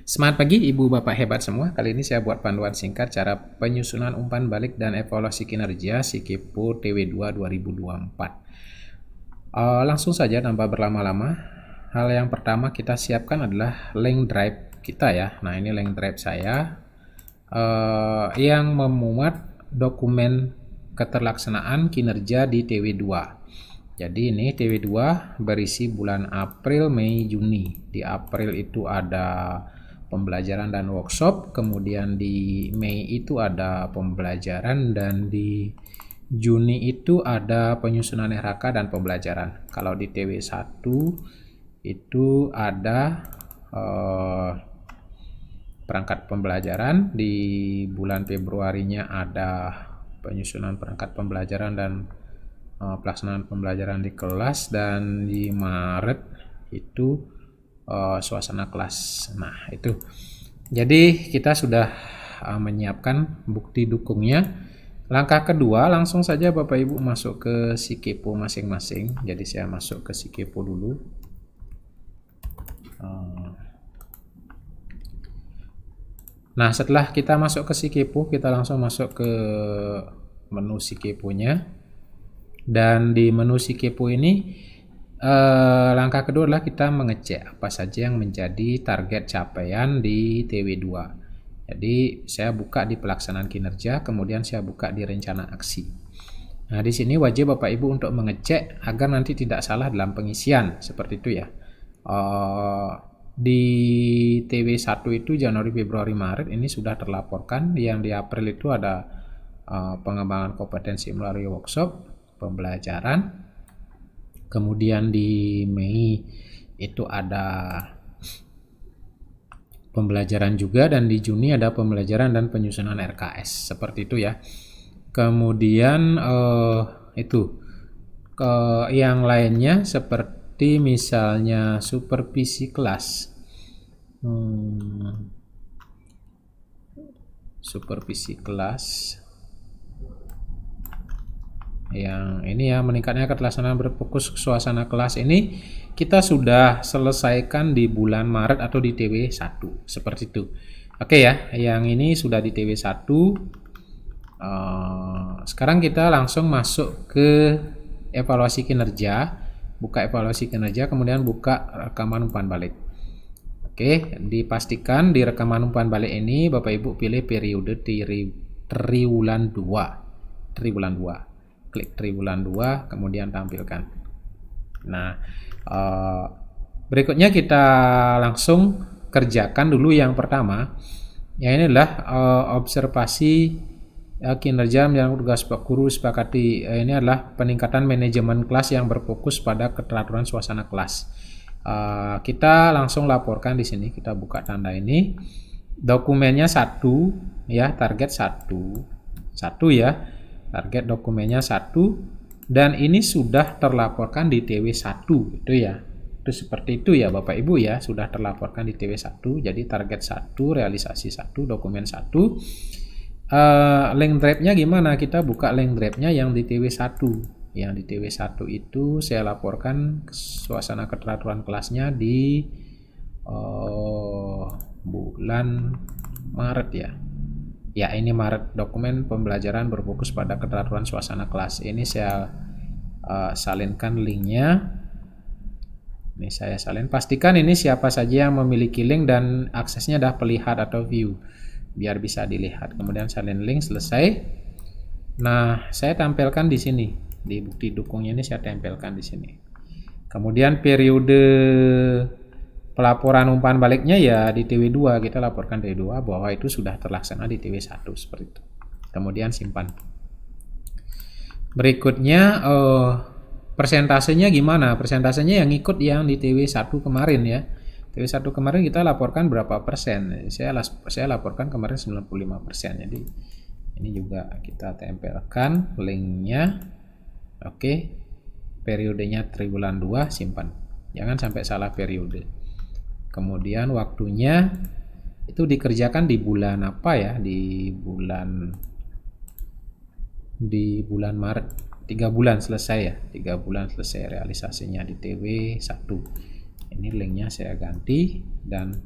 Semangat pagi Ibu Bapak hebat semua. Kali ini saya buat panduan singkat cara penyusunan umpan balik dan evaluasi kinerja SIKIPO TW2 2024. Langsung saja tanpa berlama-lama. Hal yang pertama kita siapkan adalah link drive kita ya. Nah, ini link drive saya yang memuat dokumen keterlaksanaan kinerja di TW2. Jadi ini TW2 berisi bulan April, Mei, Juni. Di April itu ada pembelajaran dan workshop, kemudian di Mei itu ada pembelajaran, dan di Juni itu ada penyusunan RHK dan pembelajaran. Kalau di TW1 itu ada perangkat pembelajaran, di bulan Februarinya ada penyusunan perangkat pembelajaran dan pelaksanaan pembelajaran di kelas, dan di Maret itu suasana kelas. Nah, itu. Jadi kita sudah menyiapkan bukti dukungnya. Langkah kedua, langsung saja Bapak Ibu masuk ke SIKIPO masing-masing. Jadi saya masuk ke SIKIPO dulu. Nah, setelah kita masuk ke SIKIPO, kita langsung masuk ke menu SIKIPO-nya. Dan di menu SIKIPO ini langkah kedua adalah kita mengecek apa saja yang menjadi target capaian di TW2. Jadi saya buka di pelaksanaan kinerja, kemudian saya buka di rencana aksi. Nah, di sini wajib Bapak Ibu untuk mengecek agar nanti tidak salah dalam pengisian, seperti itu ya. Di TW1 itu Januari, Februari, Maret ini sudah terlaporkan. Yang di April itu ada pengembangan kompetensi melalui workshop, pembelajaran. Kemudian di Mei itu ada pembelajaran juga, dan di Juni ada pembelajaran dan penyusunan RKS, seperti itu ya. Kemudian yang lainnya seperti misalnya supervisi kelas. Supervisi kelas yang ini ya, meningkatnya keterlaksanaan berfokus suasana kelas ini kita sudah selesaikan di bulan Maret atau di TW1, seperti itu. Oke ya, yang ini sudah di TW1. Sekarang kita langsung masuk ke evaluasi kinerja. Buka evaluasi kinerja, kemudian buka rekaman umpan balik. Oke, dipastikan di rekaman umpan balik ini Bapak Ibu pilih periode triwulan 2. Triwulan 2. Klik triwulan 2, kemudian tampilkan. Nah, berikutnya kita langsung kerjakan dulu yang pertama. Yang ini adalah observasi kinerja yang tugas guru sepakati. Ini adalah peningkatan manajemen kelas yang berfokus pada keteraturan suasana kelas. Kita langsung laporkan di sini. Kita buka tanda ini. Dokumennya 1 ya, target 1 ya. Target dokumennya 1, dan ini sudah terlaporkan di TW1 itu ya. Itu seperti itu ya Bapak Ibu ya, sudah terlaporkan di TW1. Jadi target 1, realisasi 1, dokumen 1. Link drive-nya gimana? Kita buka link drive-nya yang di TW1. Yang di TW1 itu saya laporkan suasana keteraturan kelasnya di bulan Maret ya. Ya, ini Maret, dokumen pembelajaran berfokus pada keteraturan suasana kelas. Ini saya salinkan linknya. Ini saya salin. Pastikan ini siapa saja yang memiliki link dan aksesnya dah perlihat atau view, biar bisa dilihat. Kemudian salin link, selesai. Nah, saya tampilkan di sini. Di bukti dukungnya ini saya tempelkan di sini. Kemudian periode pelaporan umpan baliknya ya di TW2, kita laporkan TW2 bahwa itu sudah terlaksana di TW1, seperti itu. Kemudian simpan. Berikutnya persentasenya gimana? Persentasenya yang ikut yang di TW1 kemarin ya. TW1 kemarin kita laporkan berapa persen? Saya laporkan kemarin 95%. Jadi ini juga kita tempelkan linknya. Oke. Periodenya triwulan 2, simpan. Jangan sampai salah periode. Kemudian waktunya itu dikerjakan di bulan apa ya? Di bulan Maret. 3 bulan selesai ya. 3 bulan selesai realisasinya di TW1. Ini linknya saya ganti dan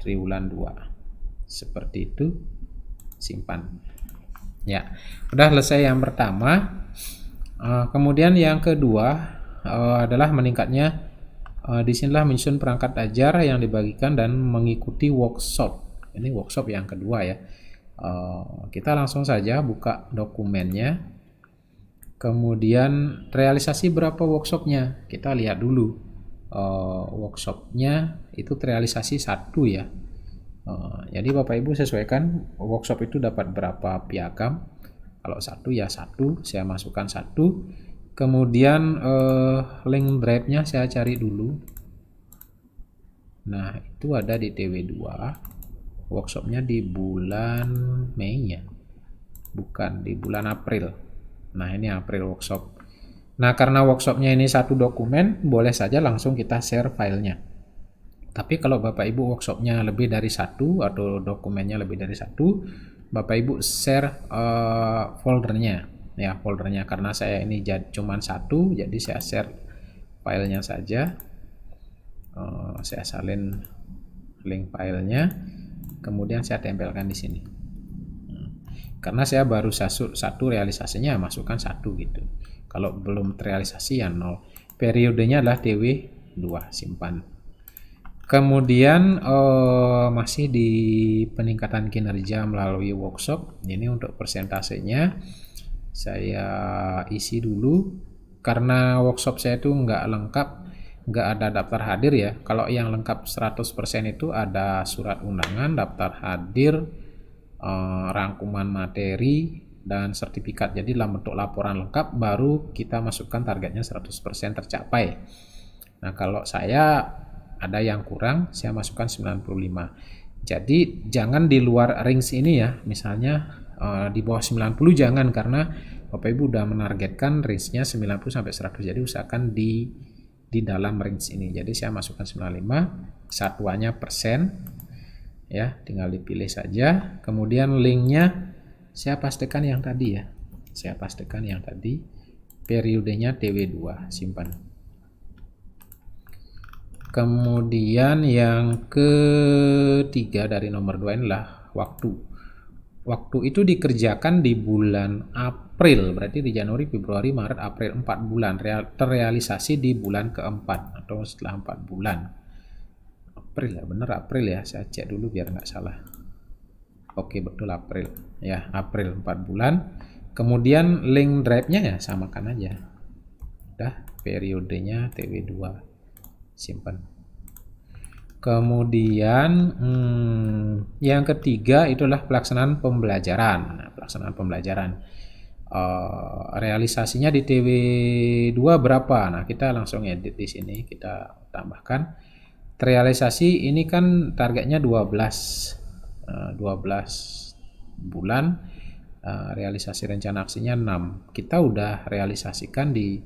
triwulan 2. Seperti itu, simpan. Ya, udah selesai yang pertama. Kemudian yang kedua adalah meningkatnya. Disinilah menyusun perangkat ajar yang dibagikan dan mengikuti workshop. Ini workshop yang kedua ya. Kita langsung saja buka dokumennya. Kemudian realisasi berapa workshopnya? Kita lihat dulu. Workshopnya itu terrealisasi 1 ya. Jadi Bapak Ibu sesuaikan workshop itu dapat berapa piagam. Kalau 1 ya 1, saya masukkan 1. Kemudian link drive-nya saya cari dulu. Nah, itu ada di TW2. Workshopnya di bulan Mei ya. Bukan di bulan April. Nah, ini April workshop. Nah, karena workshopnya ini 1 dokumen, boleh saja langsung kita share filenya. Tapi kalau Bapak Ibu workshopnya lebih dari 1 atau dokumennya lebih dari 1, Bapak Ibu share foldernya. Ya, foldernya, karena saya ini cuma 1, jadi saya share filenya saja. Saya salin link filenya, kemudian saya tempelkan di sini. Karena saya baru satu realisasinya, masukkan 1 gitu. Kalau belum terrealisasi ya 0. Periodenya adalah TW2, simpan. Kemudian masih di peningkatan kinerja melalui workshop. Ini untuk persentasenya saya isi dulu, karena workshop saya itu nggak lengkap, nggak ada daftar hadir ya. Kalau yang lengkap 100% itu ada surat undangan, daftar hadir, rangkuman materi, dan sertifikat. Jadi dalam bentuk laporan lengkap baru kita masukkan targetnya 100% tercapai. Nah, kalau saya ada yang kurang, saya masukkan 95. Jadi jangan di luar range ini ya. Misalnya di bawah 90 jangan, karena Bapak Ibu udah menargetkan range-nya 90 sampai 100. Jadi usahakan di dalam range ini. Jadi saya masukkan 95, satuannya persen. Ya, tinggal dipilih saja. Kemudian linknya saya pastikan yang tadi ya. Saya pastikan yang tadi. Periodenya TW2, simpan. Kemudian yang ketiga dari nomor 2 inilah waktu. Waktu itu dikerjakan di bulan April, berarti di Januari, Februari, Maret, April, 4 bulan. Terrealisasi di bulan keempat atau setelah 4 bulan. April ya, bener April ya, saya cek dulu biar nggak salah. Oke, betul April ya, April 4 bulan. Kemudian link drive-nya ya samakan aja. Udah, periodenya TW2, simpan. Kemudian yang ketiga itulah pelaksanaan pembelajaran. Nah, pelaksanaan pembelajaran realisasinya di TW2 berapa? Nah, kita langsung edit di sini, kita tambahkan. Terrealisasi ini kan targetnya 12 bulan, realisasi rencana aksinya 6. Kita udah realisasikan di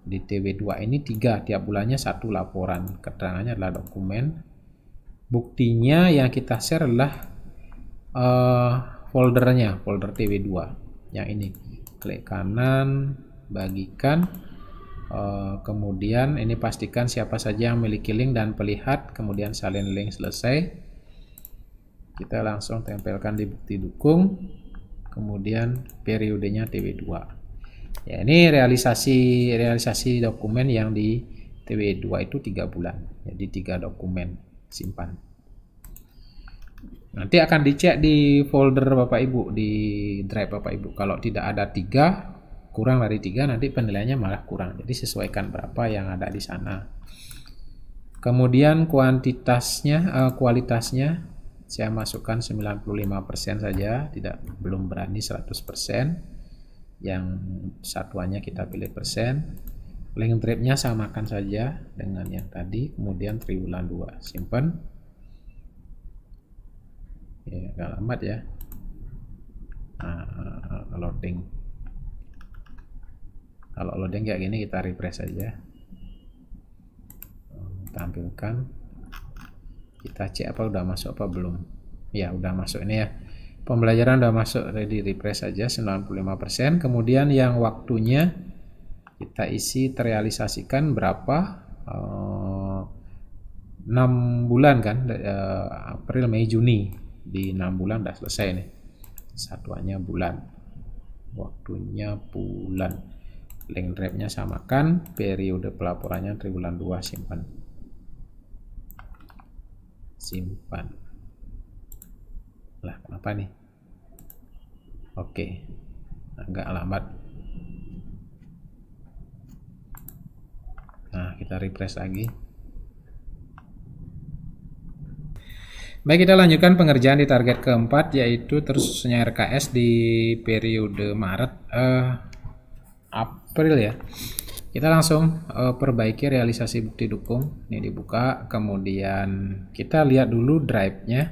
TW2 ini 3, tiap bulannya 1 laporan. Keterangannya adalah dokumen. Buktinya yang kita share adalah foldernya, folder TW2 yang ini. Klik kanan, bagikan. Kemudian ini pastikan siapa saja yang memiliki link dan pelihat, kemudian salin link, selesai. Kita langsung tempelkan di bukti dukung, kemudian periodenya TW2. Ya, ini realisasi dokumen yang di TW2 itu 3 bulan. Jadi 3 dokumen, simpan. Nanti akan dicek di folder Bapak Ibu, di drive Bapak Ibu. Kalau tidak ada 3, kurang dari 3, nanti penilaiannya malah kurang. Jadi sesuaikan berapa yang ada di sana. Kemudian kualitasnya saya masukkan 95% saja, belum berani 100%. Yang satuannya kita pilih persen. Link drive-nya samakan saja dengan yang tadi. Kemudian triwulan 2, simpan. Ya, agak lambat ya. Loading. Kalau loading kayak gini kita refresh saja. Tampilkan. Kita cek apa udah masuk apa belum. Ya, udah masuk ini ya. Pembelajaran udah masuk, ready, refresh saja 95%. Kemudian yang waktunya kita isi terrealisasikan berapa. 6 bulan kan, April, Mei, Juni, di 6 bulan udah selesai nih. Satuannya bulan, waktunya bulan, link drive-nya samakan, periode pelaporannya triwulan 2, simpan. Lah kenapa nih? Oke, agak lambat. Nah, kita refresh lagi. Baik, kita lanjutkan pengerjaan di target keempat, yaitu tersusnya RKS di periode April ya. Kita langsung perbaiki realisasi bukti dukung. Ini dibuka, kemudian kita lihat dulu drive-nya.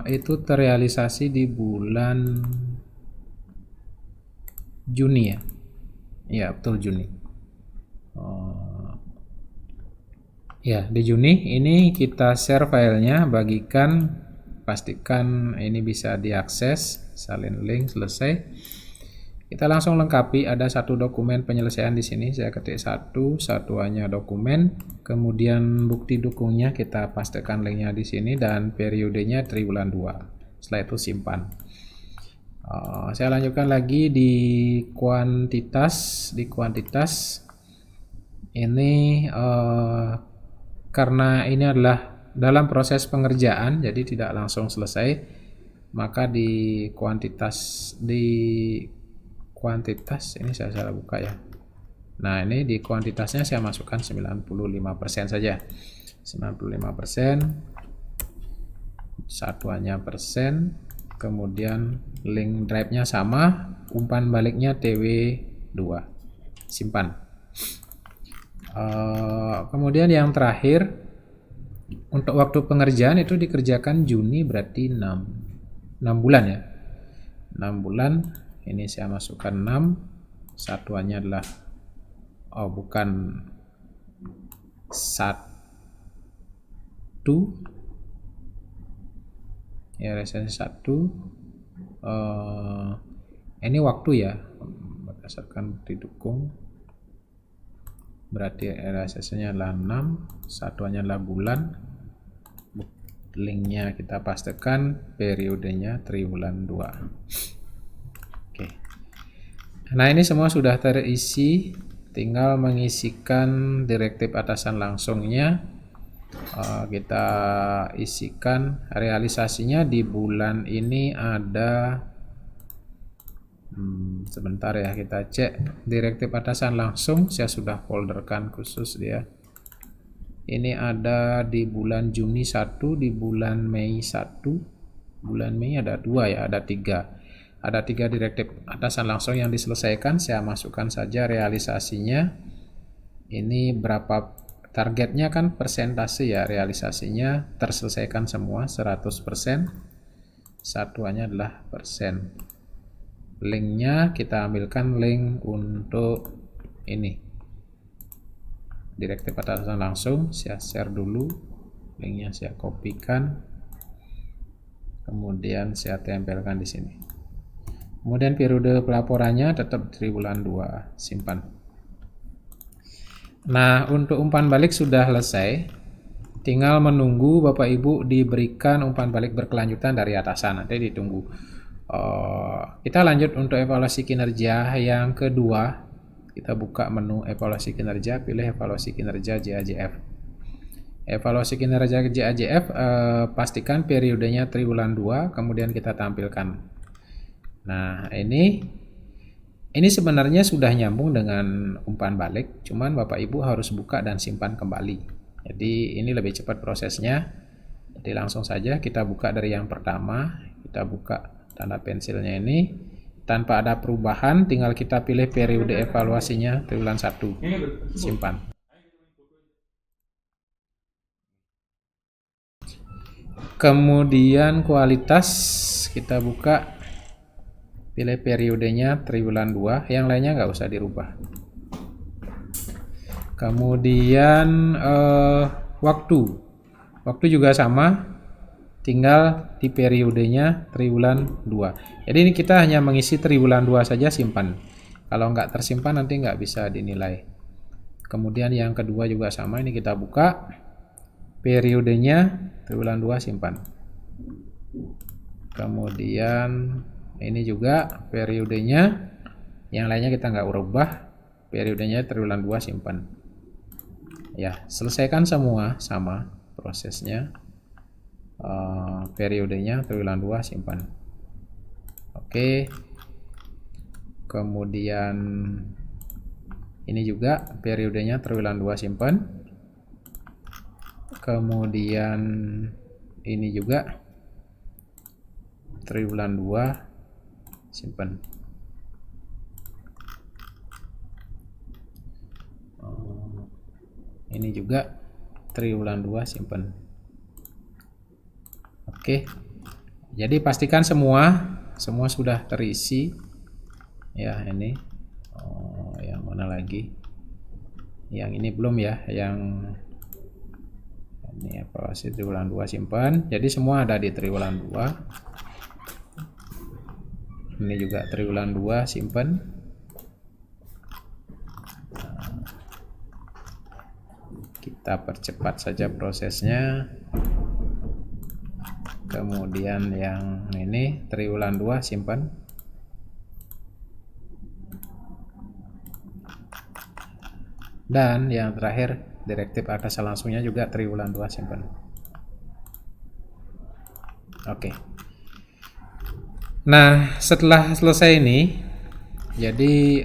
Itu terrealisasi di bulan Juni ya. Ya, betul Juni. Ya, di Juni ini kita share filenya, bagikan, pastikan ini bisa diakses, salin link, selesai. Kita langsung lengkapi, ada satu dokumen penyelesaian di sini, saya ketik satuannya dokumen, kemudian bukti dukungnya kita pastikan linknya di sini, dan periodenya triwulan 2. Setelah itu simpan. Saya lanjutkan lagi di kuantitas. Ini karena ini adalah dalam proses pengerjaan, jadi tidak langsung selesai, maka di kuantitas ini saya salah buka ya. Nah, ini di kuantitasnya saya masukkan 95% saja. 95%, satuannya persen, kemudian link drive-nya sama, umpan baliknya TW2, simpan. Kemudian yang terakhir, untuk waktu pengerjaan itu dikerjakan Juni, berarti 6 bulan ya. 6 bulan, ini saya masukkan 6, satuannya adalah bukan 1 ya, realisasi 1. Ini waktu ya, berdasarkan bukti dukung, berarti realisasinya adalah 6, satuannya adalah bulan, linknya kita pastikan, periodenya triwulan 2. Oke. Nah, ini semua sudah terisi, tinggal mengisikan direktif atasan langsungnya. Kita isikan realisasinya di bulan ini ada, sebentar ya, kita cek direktif atasan langsung, saya sudah folderkan khusus dia. Ini ada di bulan Juni 1, di bulan Mei 1, bulan Mei ada 2 ya, ada 3. Ada 3 direktif atasan langsung yang diselesaikan, saya masukkan saja realisasinya. Ini berapa targetnya kan persentase ya, realisasinya terselesaikan semua 100%, satuannya adalah persen. Linknya kita ambilkan link untuk ini, direktif atasan langsung, saya share dulu, linknya saya kopikan, kemudian saya tempelkan di sini. Kemudian periode pelaporannya tetap triwulan 2, simpan. Nah, untuk umpan balik sudah selesai, tinggal menunggu Bapak Ibu diberikan umpan balik berkelanjutan dari atasan, nanti ditunggu. Kita lanjut untuk evaluasi kinerja yang kedua. Kita buka menu evaluasi kinerja, pilih evaluasi kinerja JAJF. Evaluasi kinerja JAJF, pastikan periodenya triwulan 2, kemudian kita tampilkan. Nah, ini sebenarnya sudah nyambung dengan umpan balik, cuman Bapak Ibu harus buka dan simpan kembali. Jadi ini lebih cepat prosesnya. Jadi langsung saja kita buka dari yang pertama, kita buka tanda pensilnya ini, tanpa ada perubahan, tinggal kita pilih periode evaluasinya triwulan 1, simpan. Kemudian kualitas kita buka, pilih periodenya triwulan 2, yang lainnya nggak usah dirubah. Kemudian waktu juga sama, tinggal di periodenya triwulan 2. Jadi ini kita hanya mengisi triwulan 2 saja, simpan. Kalau nggak tersimpan nanti nggak bisa dinilai. Kemudian yang kedua juga sama, ini kita buka, periodenya triwulan 2 simpan. Kemudian ini juga periodenya, yang lainnya kita nggak ubah, periodenya triwulan 2 simpan. Ya, selesaikan semua sama prosesnya. Periodenya triwulan 2 simpan. Oke. Kemudian ini juga periodenya triwulan 2 simpan. Kemudian ini juga triwulan 2 simpan. Ini juga triwulan 2 simpan. Oke. Jadi pastikan semua sudah terisi. Ya, ini. Yang mana lagi? Yang ini belum ya, yang ini evaluasi triwulan 2 simpan. Jadi semua ada di triwulan 2. Ini juga triwulan 2 simpan. Kita percepat saja prosesnya. Kemudian yang ini triwulan 2 simpan. Dan yang terakhir direktif atasan langsungnya juga triwulan 2 simpan. Oke. Nah, setelah selesai ini, jadi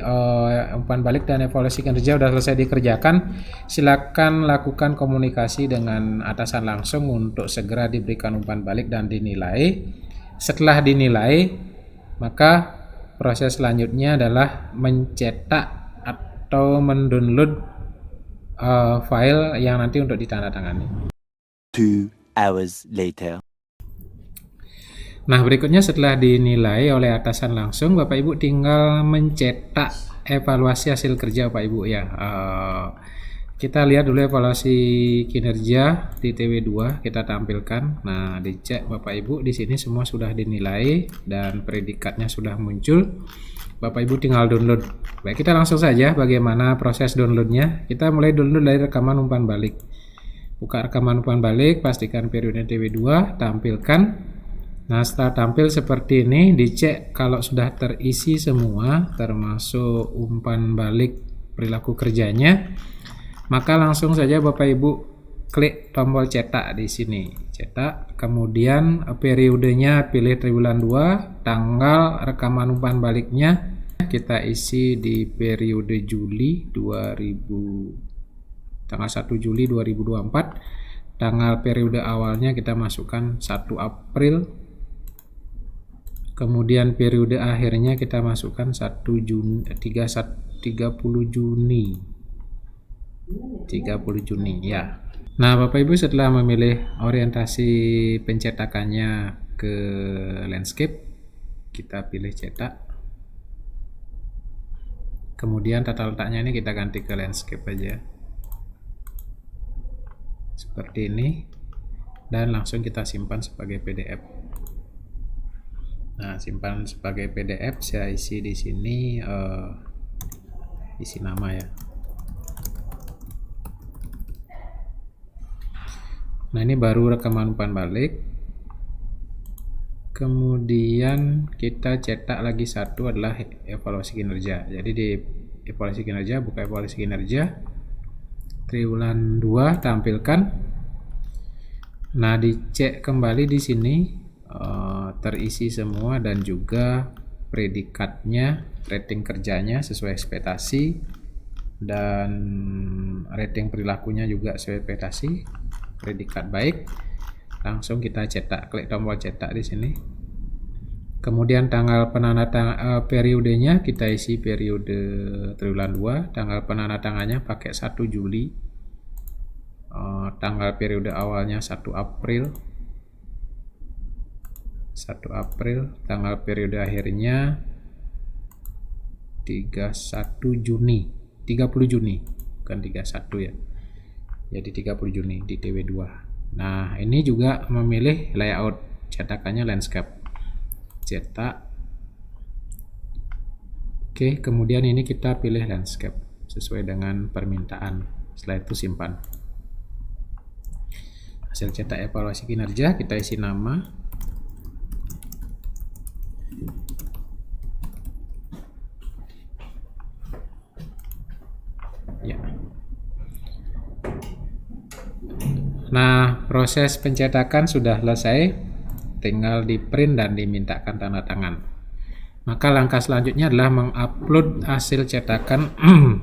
umpan balik dan evaluasi kinerja sudah selesai dikerjakan. Silakan lakukan komunikasi dengan atasan langsung untuk segera diberikan umpan balik dan dinilai. Setelah dinilai, maka proses selanjutnya adalah mencetak atau mendownload file yang nanti untuk ditandatangani. 2 hours later. Nah, berikutnya setelah dinilai oleh atasan langsung, Bapak Ibu tinggal mencetak evaluasi hasil kerja Bapak Ibu ya. Kita lihat dulu evaluasi kinerja di TW2 kita tampilkan. Nah, dicek Bapak Ibu, di sini semua sudah dinilai dan predikatnya sudah muncul. Bapak Ibu tinggal download. Baik, kita langsung saja bagaimana proses downloadnya. Kita mulai download dari rekaman umpan balik. Buka rekaman umpan balik, pastikan periode TW2, tampilkan. Nah, setelah tampil seperti ini, dicek kalau sudah terisi semua, termasuk umpan balik perilaku kerjanya, maka langsung saja Bapak Ibu klik tombol cetak di sini. Cetak, kemudian periodenya pilih triwulan 2, tanggal rekaman umpan baliknya kita isi di periode Juli 2000, tanggal 1 Juli 2024. Tanggal periode awalnya kita masukkan 1 April. Kemudian periode akhirnya kita masukkan 1 Juni, 30 Juni. 30 Juni ya. Nah, Bapak Ibu setelah memilih orientasi pencetakannya ke landscape, kita pilih cetak. Kemudian tata letaknya ini kita ganti ke landscape aja. Seperti ini. Dan langsung kita simpan sebagai PDF. Nah, simpan sebagai PDF, saya isi di sini isi nama ya. Nah, ini baru rekaman umpan balik. Kemudian kita cetak lagi satu adalah evaluasi kinerja. Jadi di evaluasi kinerja, buka evaluasi kinerja triwulan 2 tampilkan. Nah, dicek kembali di sini terisi semua dan juga predikatnya, rating kerjanya sesuai ekspektasi dan rating perilakunya juga sesuai ekspektasi, predikat baik. Langsung kita cetak, klik tombol cetak di sini. Kemudian tanggal penandatangan periodenya kita isi periode triwulan 2, tanggal penandatangannya pakai 1 Juli. Tanggal periode awalnya 1 April. 1 April, tanggal periode akhirnya 30 Juni, bukan 31 ya. Jadi 30 Juni di TW2. Nah, ini juga memilih layout cetakannya landscape. Cetak. Oke, kemudian ini kita pilih landscape. sesuai dengan permintaan. Setelah itu simpan. Hasil cetak evaluasi kinerja, kita isi nama. Ya. Nah, proses pencetakan sudah selesai, tinggal di print dan dimintakan tanda tangan. Maka langkah selanjutnya adalah mengupload hasil cetakan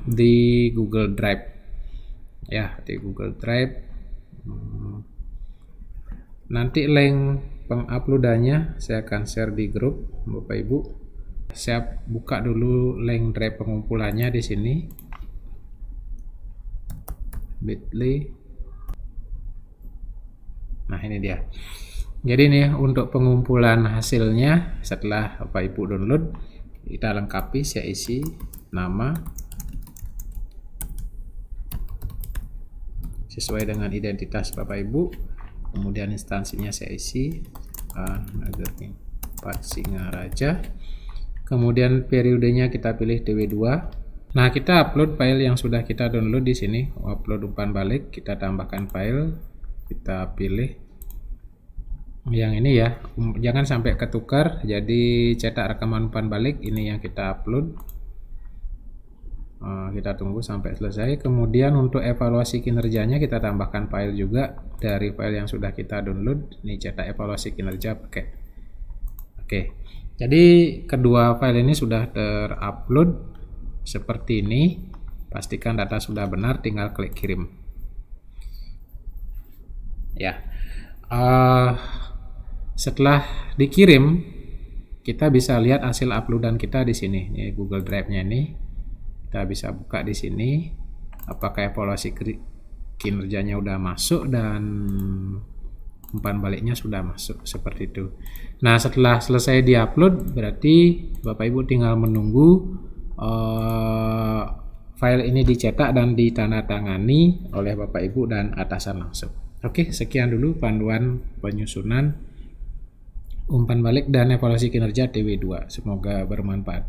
di Google Drive. Ya, di Google Drive. Nanti link penguploadannya saya akan share di grup Bapak Ibu. Saya buka dulu link drive pengumpulannya di sini. bit.ly. Nah, ini dia. Jadi nih untuk pengumpulan hasilnya setelah Bapak Ibu download, kita lengkapi, saya isi nama sesuai dengan identitas Bapak Ibu. Kemudian instansinya saya isi Pak Singaraja. Kemudian periodenya kita pilih DW2. Nah, kita upload file yang sudah kita download di sini. Upload umpan balik, kita tambahkan file, kita pilih yang ini ya, jangan sampai ketukar. Jadi cetak rekaman umpan balik ini yang kita upload. Kita tunggu sampai selesai. Kemudian untuk evaluasi kinerjanya kita tambahkan file juga dari file yang sudah kita download. Ini cetak evaluasi kinerja pakai. Oke, jadi kedua file ini sudah terupload seperti ini. Pastikan data sudah benar, tinggal klik kirim. Ya. Setelah dikirim, kita bisa lihat hasil uploadan kita di sini. Ini Google Drive-nya ini. Kita bisa buka di sini. Apakah evaluasi kinerjanya udah masuk dan umpan baliknya sudah masuk, seperti itu. Nah, setelah selesai diupload, berarti Bapak Ibu tinggal menunggu file ini dicetak dan ditandatangani oleh Bapak Ibu dan atasan langsung. Oke, sekian dulu panduan penyusunan umpan balik dan evaluasi kinerja DW2. Semoga bermanfaat.